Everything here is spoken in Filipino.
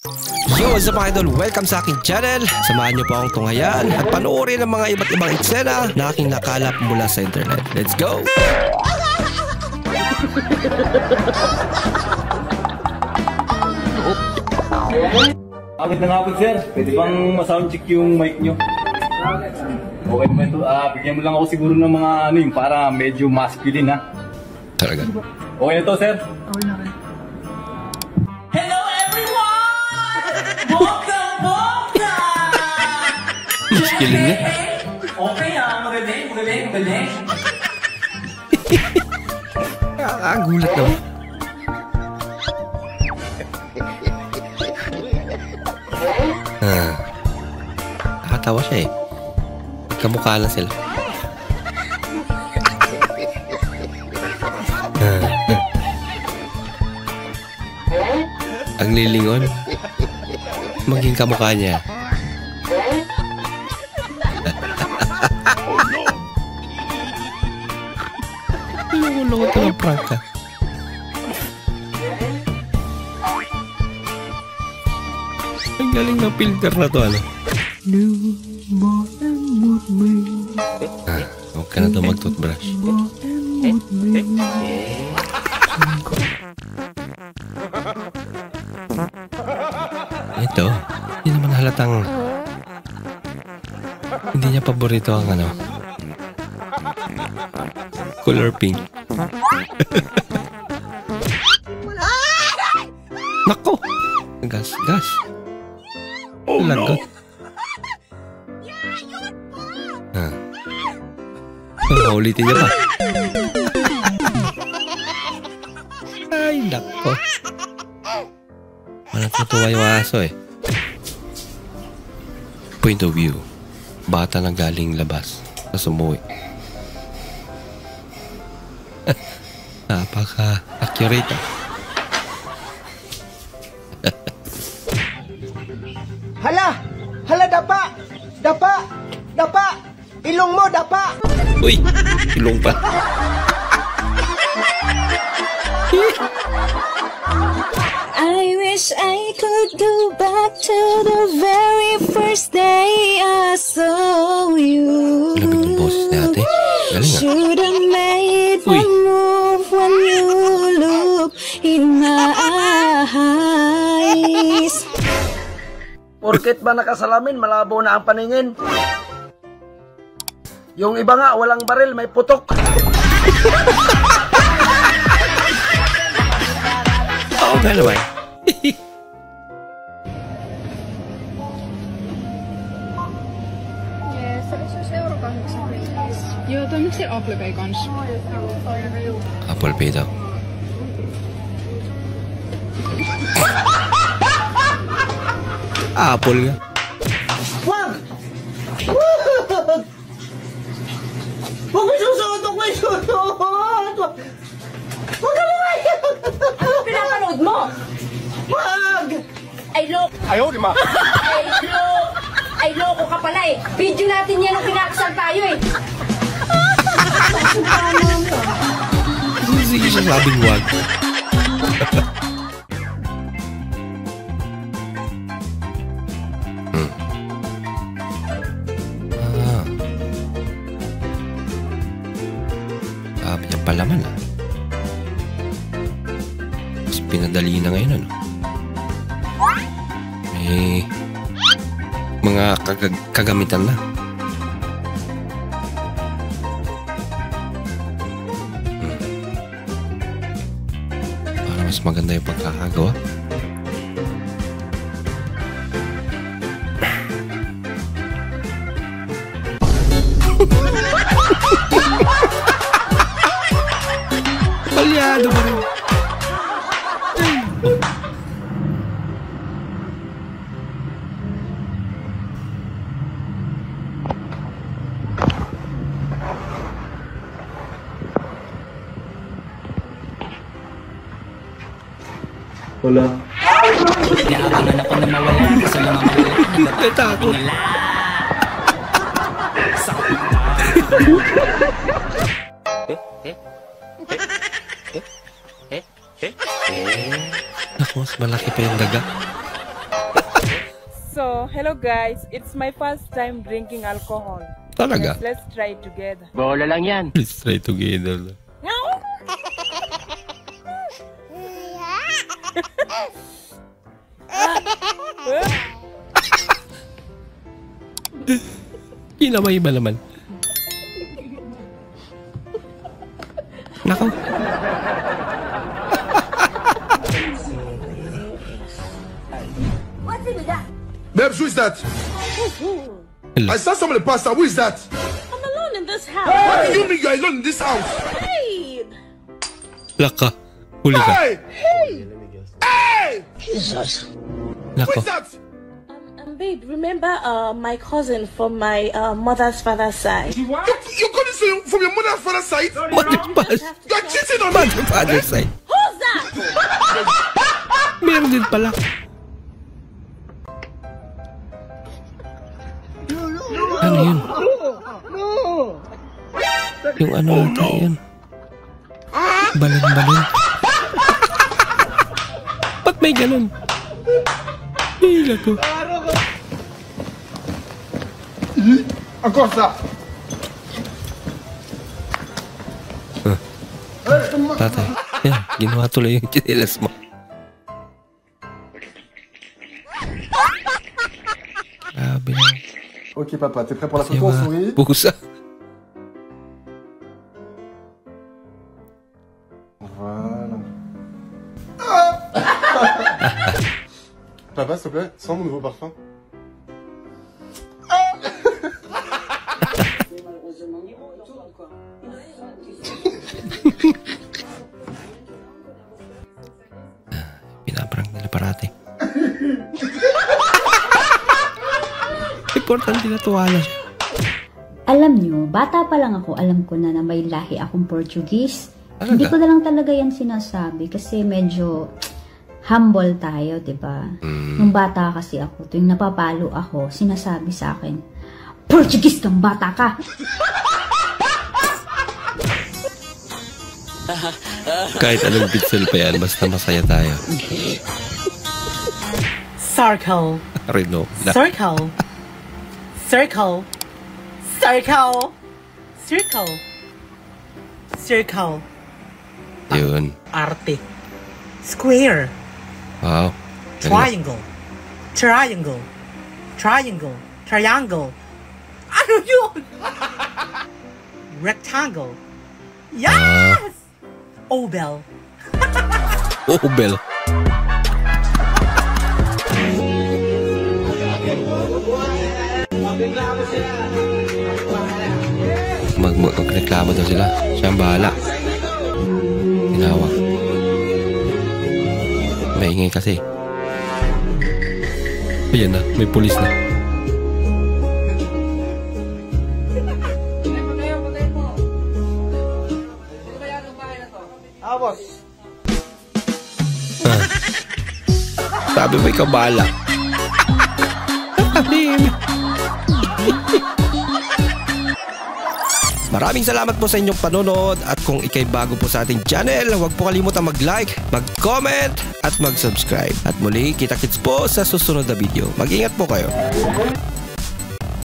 Yo, what's up mga idol? Welcome sa aking channel. Samahan niyo po akong tunghayan at panoorin ang mga iba't ibang eksena na aking nakalap mula sa internet. Let's go! Agad na nga po, sir. Pwede bang ma-soundcheck yung mic nyo? Okay naman ito. Bigyan mo lang ako siguro ng mga ano yung para medyo masculine, ha? Talaga? Okay na to, sir? Okay na rin. Hello everyone! Bongga! Masculine niya. Okay magaling. Nakakagulat naman. Nakatawa siya eh. Kamukha lang sila. Ang lilingon. Maging kamukha niya. Lungod ka ng prank ka. Ang galing ng filter na to, ano? Huwag ka na ito mag-toothbrush. Ito, hindi naman halatang hindi niya paborito ang ano, color pink. Nako! Gas. Lagot. Ulitin niya pa. Ay, nako. Natutuwa yung aso eh. Point of view. Bata na galing labas. Tapos umuwi. Napaka-accurate ah. Hala, dapa! Ilong mo, dapa! Uy, ilong pa. I wish I could go back to the very first day I saw you. Labig ng boses natin. Galing ah. Should have made one move when you look in my eyes. Porket ba nakasalamin, malabo na ang paningin? Yung iba nga, walang baril, may putok. Oo nga naman. Joo, toimiko se Apple Pay kanssa? Apple Pay daw. Apple nga. Wag! Huwag may susuot! Huwag ka lumayan! Ano pinapanood mo? Wag! Ayaw, di ma! Ay, loko ka pala eh. Video natin yan nung kinakasal tayo eh. Sige siya sabing wag. Sabi niya palaman ah. Mas pinadali na ngayon ano. May mga kagamitan na. Para mas maganda yung pagkakagawa. Palyado ba rin? Wala. Naabangan ako na mawala sa mga Natakot. Naku, mas malaki pa yung daga. So, hello guys. It's my first time drinking alcohol. Talaga? Let's try together. Bola lang yan. Let's try together. Kinamay ba naman? Nako. Babes, who is that? Hello. I saw somebody pass out. Who is that? I'm alone in this house. What do you mean you are alone in this house? Babe. Laka. Huli ka. Hey! Hey! Who Nako. is that? Babe, remember my cousin from my mother's father's side? You got this from your mother's father's side? Mother's You're cheating on me! father's side. Who's that? Meron din pala. Ano yun? Yung ano ata yun? Balon-balon. Ba't may ganun? Hila ko. Encore ça! Tatay. Yan, ginawa tuloy yung chinelas mo. Grabe na. Ok papa, t'es prêt pour la photo? On sourit? Pusa. Voilà. Papa, s'il te plaît, sens mon nouveau parfum. Pinaprank nila parati. Importante na tuwala siya. Alam nyo, bata pa lang ako, alam ko na may lahi akong Portuguese. Talaga? Hindi ko na lang talaga yan sinasabi kasi medyo humble tayo, diba? Nung bata kasi ako, tuwing napapalo ako, sinasabi sa akin, Portuguese kang bata ka! Kahit anong pixel pa yan, basta masaya tayo. Circle. Reno. Circle. Circle. Circle. Circle. Circle. Yun. Arte. Square. Wow. Triangle. Triangle. Triangle. Triangle. Ano yun? Rectangle. Yes! Obel. Obel. Magreklamo daw sila. Siya ang bahala. Tinawag. Maingay kasi. Ayan na, may pulis na. Sabi mo ikaw bahala. Maraming salamat po sa inyong panonood at kung ikay bago po sa ating channel, huwag po kalimutang mag-like, mag-comment at mag-subscribe. At muli, kita-kits po sa susunod na video. Mag-ingat po kayo.